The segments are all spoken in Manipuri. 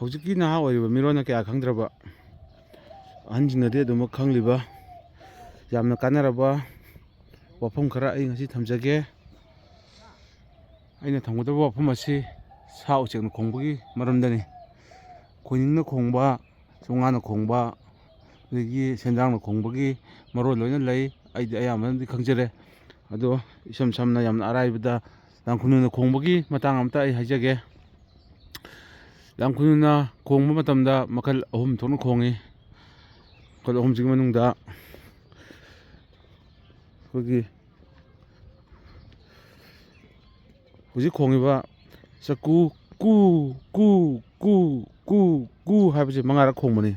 ꯍꯧꯖꯤꯛꯀꯤ ꯅꯍꯥ ꯑꯣꯏꯔꯤꯕ ꯃꯤꯔꯣꯟꯅ ꯀꯌꯥ ꯈꯪꯗ꯭ꯔꯕ ꯑꯍꯟꯁꯤꯡꯅꯗꯤ ꯑꯗꯨꯃꯛ ꯈꯪꯂꯤꯕ ꯌꯥꯝꯅ ꯀꯥꯟꯅꯔꯕ ꯋꯥꯐꯝ ꯈꯔ ꯑꯩ ꯉꯁꯤ ꯊꯝꯖꯒꯦ. ꯑꯩꯅ ꯊꯝꯒꯗꯕ ꯋꯥꯐꯝ ꯑꯁꯤ ꯁꯥ ꯎꯆꯦꯛꯅ ꯈꯣꯡꯕꯒꯤ ꯃꯔꯝꯗꯅꯤ. ꯈꯣꯏꯅꯤꯡꯅ ꯈꯣꯡꯕ, ꯆꯣꯉꯥꯅ ꯈꯣꯡꯕ, ꯑꯗꯒꯤ ꯁꯦꯟꯗ꯭ꯔꯥꯡꯅ ꯈꯣꯡꯕꯒꯤ ꯃꯔꯣꯜ ꯂꯣꯏꯅ ꯂꯩ. ꯑꯩꯗꯤ ꯑꯌꯥꯝꯕꯅꯗꯤ ꯈꯪꯖꯔꯦ. ꯑꯗꯣ ꯏꯁꯝ ꯁꯝꯅ ꯌꯥꯝꯅ ꯑꯔꯥꯏꯕꯗ ꯂꯥꯡꯈꯨꯅꯨꯅ ꯈꯣꯡꯕꯒꯤ ꯃꯇꯥꯡ ꯑꯃꯇ ꯑꯩ ꯍꯥꯏꯖꯒꯦ. ꯂꯥꯡꯈꯨꯅꯨꯅ ꯈꯣꯡꯕ ꯃꯇꯝꯗ ꯃꯈꯜ 3 ꯊꯣꯛꯅ ꯈꯣꯡꯏ. ꯃꯈꯜ 3ꯁꯤꯒꯤ ꯃꯅꯨꯡꯗ ꯑꯩꯈꯣꯏꯒꯤ ꯍꯧꯖꯤꯛ ꯈꯣꯡꯉꯤꯕ ꯆꯀꯨ ꯀꯨ ꯀꯨ ꯀꯨ ꯀꯨ ꯀꯨ ꯍꯥꯏꯕꯁꯤ 5ꯔꯛ ꯈꯣꯡꯕꯅꯤ.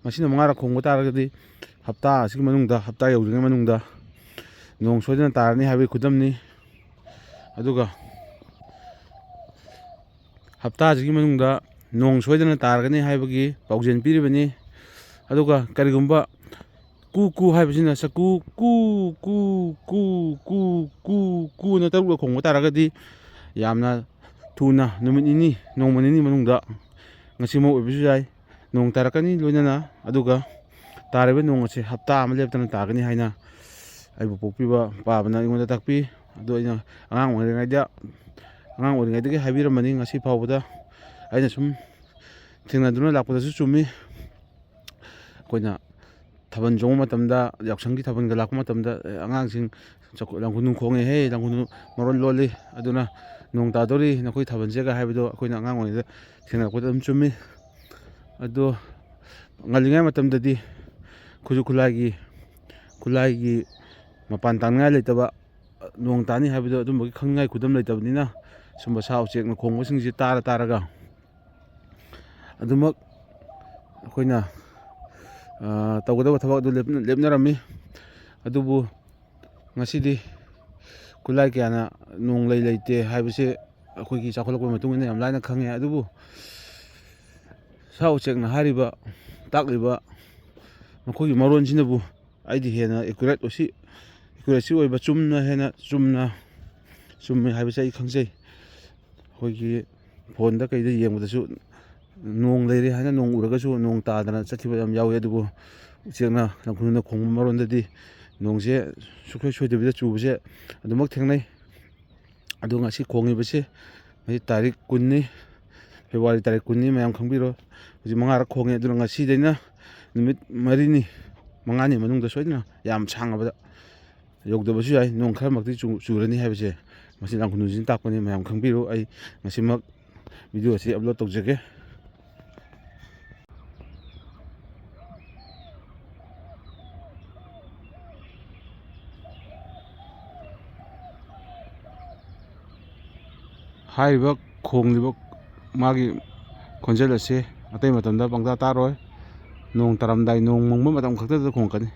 ꯃꯁꯤꯅ 5ꯔꯛ ꯈꯣꯡꯕ ꯇꯥꯔꯒꯗꯤ ꯍꯞꯇꯥ ꯑꯁꯤꯒꯤ ꯃꯅꯨꯡꯗ, ꯍꯞꯇꯥ ꯌꯧꯗ꯭ꯔꯤꯉꯩ ꯃꯅꯨꯡꯗ ꯅꯣꯡ ꯁꯣꯏꯗꯅ ꯇꯥꯔꯅꯤ ꯍꯥꯏꯕꯒꯤ ꯈꯨꯗꯝꯅꯤ. ꯑꯗꯨꯒ ꯍꯞꯇꯥꯁꯤꯒꯤ ꯃꯅꯨꯡꯗ ꯅꯣꯡ ꯁꯣꯏꯗꯅ ꯇꯥꯔꯒꯅꯤ ꯍꯥꯏꯕꯒꯤ ꯄꯥꯎꯖꯦꯜ ꯄꯤꯔꯤꯕꯅꯤ. ꯑꯗꯨꯒ ꯀꯔꯤꯒꯨꯝꯕ ꯀꯨ ꯀꯨ ꯍꯥꯏꯕꯁꯤꯅ ꯆꯀꯨ ꯀꯨ ꯀꯨ ꯀꯨ ꯀꯨ ꯀꯨ ꯀꯨꯅ 3ꯔꯛ ꯈꯣꯡꯕ ꯇꯥꯔꯒꯗꯤ ꯌꯥꯝꯅ ꯊꯨꯅ ꯅꯣꯡꯃ ꯅꯤꯅꯤ ꯃꯅꯨꯡꯗ ꯉꯁꯤꯃꯛ ꯑꯣꯏꯕꯁꯨ ꯌꯥꯏ, ꯅꯣꯡ ꯇꯥꯔꯛꯀꯅꯤ ꯂꯣꯏꯅꯅ. ꯑꯗꯨꯒ ꯇꯥꯔꯤꯕ ꯅꯣꯡ ꯑꯁꯤ ꯍꯞꯇꯥ ꯑꯃ ꯂꯦꯞꯇꯅ ꯇꯥꯒꯅꯤ ꯍꯥꯏꯅ ꯑꯩꯕꯨ ꯄꯣꯛꯄꯤꯕ ꯄꯥꯕꯅ ꯑꯩꯉꯣꯟꯗ ꯇꯥꯛꯄꯤ. ꯑꯗꯣ ꯑꯩꯅ ꯑꯉꯥꯡ ꯑꯣꯏꯔꯤꯉꯩꯗꯒꯤ ꯍꯥꯏꯕꯤꯔꯝꯕꯅꯤ. ꯉꯁꯤ ꯐꯥꯎꯕꯗ ꯑꯩꯅ ꯁꯨꯝ ꯊꯦꯡꯅꯗꯨꯅ ꯂꯥꯛꯄꯗꯁꯨ ꯆꯨꯝꯃꯤ. ꯑꯩꯈꯣꯏꯅ ꯊꯥꯕꯜ ꯆꯣꯡꯕ ꯃꯇꯝꯗ, ꯌꯥꯎꯁꯪꯒꯤ ꯊꯥꯕꯜꯒ ꯂꯥꯛꯄ ꯃꯇꯝꯗ ꯑꯉꯥꯡꯁꯤꯡ ꯂꯥꯡꯈꯨꯅꯨ ꯈꯣꯡꯉꯦꯍꯦ, ꯂꯥꯡꯈꯨꯅꯨ ꯃꯔꯣꯜ ꯂꯣꯜꯂꯤ, ꯑꯗꯨꯅ ꯅꯣꯡ ꯇꯥꯗꯣꯔꯤ ꯅꯈꯣꯏ ꯊꯥꯕꯜꯁꯦꯒ ꯍꯥꯏꯕꯗꯣ ꯑꯩꯈꯣꯏꯅ ꯑꯉꯥꯡ ꯑꯣꯏꯔꯤꯉꯩꯗ ꯊꯦꯡꯅꯔꯛꯄꯗ ꯑꯗꯨꯝ ꯆꯨꯝꯃꯤ. ꯑꯗꯣ ꯉꯜꯂꯤꯉꯩ ꯃꯇꯝꯗꯗꯤ ꯈꯨꯠꯂꯥꯏꯒꯤ ꯃꯄꯥꯟ ꯇꯥꯡꯅꯤꯡꯉꯥꯏ ꯂꯩꯇꯕ, ꯅꯣꯡ ꯇꯥꯅꯤ ꯍꯥꯏꯕꯗꯣ ꯑꯗꯨꯝꯕꯒꯤ ꯈꯪꯅꯤꯡꯉꯥꯏ ꯈꯨꯗꯝ ꯂꯩꯇꯕꯅꯤꯅ ꯁꯨꯝꯕ ꯁꯥ ꯎꯆꯦꯛꯅ ꯈꯣꯡꯕꯁꯤꯡꯁꯤ ꯇꯥꯔꯒ ꯑꯗꯨꯃꯛ ꯑꯩꯈꯣꯏꯅ ꯇꯧꯒꯗꯕ ꯊꯕꯛ ꯑꯗꯨ ꯂꯦꯞꯅꯔꯝꯃꯤ. ꯑꯗꯨꯕꯨ ꯉꯁꯤꯗꯤ ꯈꯨꯠꯂꯥꯏ ꯀꯌꯥꯅ ꯅꯣꯡ ꯂꯩꯇꯦ ꯍꯥꯏꯕꯁꯦ ꯑꯩꯈꯣꯏꯒꯤ ꯆꯥꯎꯈꯠꯂꯛꯄꯒꯤ ꯃꯇꯨꯡ ꯏꯟꯅ ꯌꯥꯝ ꯂꯥꯏꯅ ꯈꯪꯉꯦ. ꯑꯗꯨꯕꯨ ꯁꯥ ꯎꯆꯦꯛꯅ ꯍꯥꯏꯔꯤꯕ, ꯇꯥꯛꯂꯤꯕ ꯃꯈꯣꯏꯒꯤ ꯃꯔꯣꯟꯁꯤꯅꯕꯨ ꯑꯩꯗꯤ ꯍꯦꯟꯅ ꯑꯦꯀꯨꯔꯦꯁꯤ ꯑꯣꯏꯕ, ꯆꯨꯝꯃꯦ ꯍꯥꯏꯕꯁꯦ ꯑꯩ ꯈꯪꯖꯩ. ꯑꯩꯈꯣꯏꯒꯤ ꯐꯣꯟꯗ ꯀꯩꯗ ꯌꯦꯡꯕꯗꯁꯨ ꯅꯣꯡ ꯂꯩꯔꯦ ꯍꯥꯏꯅ ꯅꯣꯡ ꯎꯔꯒꯁꯨ ꯅꯣꯡ ꯇꯥꯗꯅ ꯆꯠꯈꯤꯕ ꯌꯥꯝ ꯌꯥꯎꯏ. ꯑꯗꯨꯕꯨ ꯂꯥꯡꯈꯨꯅꯨꯅ ꯈꯣꯡꯕ ꯃꯔꯣꯟꯗꯗꯤ ꯅꯣꯡꯁꯦ ꯁꯨꯡꯁꯣꯏ ꯁꯣꯏꯗꯕꯤꯗ ꯆꯨꯕꯁꯦ ꯑꯗꯨꯃꯛ ꯊꯦꯡꯅꯩ. ꯑꯗꯣ ꯉꯁꯤ ꯈꯣꯡꯉꯤꯕꯁꯤ ꯉꯁꯤ ꯇꯥꯔꯤꯛ 20ꯅꯤ, ꯐꯦꯕ꯭ꯔꯨꯋꯥꯔꯤ ꯇꯥꯔꯤꯛ 20ꯅꯤ. ꯃꯌꯥꯝ ꯈꯪꯕꯤꯔꯣ. ꯍꯧꯖꯤꯛ 5ꯔꯛ ꯈꯣꯡꯉꯦ. ꯑꯗꯨꯅ ꯉꯁꯤꯗꯩꯅ ꯅꯨꯃꯤꯠ 5ꯅꯤ ꯃꯅꯨꯡꯗ ꯁꯣꯏꯗꯅ ꯌꯥꯝ ꯁꯥꯡꯉꯕꯗ ꯌꯧꯗꯕꯁꯨ ꯌꯥꯏ, ꯅꯣꯡ ꯈꯔꯃꯛꯇꯤ ꯆꯨꯔꯅꯤ ꯍꯥꯏꯕꯁꯦ ꯃꯁꯤ ꯂꯥꯡꯈꯨꯅꯨꯁꯤꯅ ꯇꯥꯛꯄꯅꯤ. ꯃꯌꯥꯝ ꯈꯪꯕꯤꯔꯨ. ꯑꯩ ꯉꯁꯤꯃꯛ ꯚꯤꯗꯤꯑꯣ ꯑꯁꯤ ꯑꯞꯂꯣꯗ ꯇꯧꯖꯒꯦ. ꯍꯥꯏꯔꯤꯕ ꯈꯣꯡꯂꯤꯕ ꯃꯥꯒꯤ ꯈꯣꯟꯖꯦꯜ ꯑꯁꯤ ꯑꯇꯩ ꯃꯇꯝꯗ ꯄꯪꯇꯥ ꯇꯥꯔꯣꯏ. ꯅꯣꯡ ꯇꯥꯔꯝꯗꯥꯏ, ꯅꯣꯡ ꯃꯪꯕ ꯃꯇꯝ ꯈꯛꯇꯗ ꯈꯣꯡꯉꯛꯀꯅꯤ.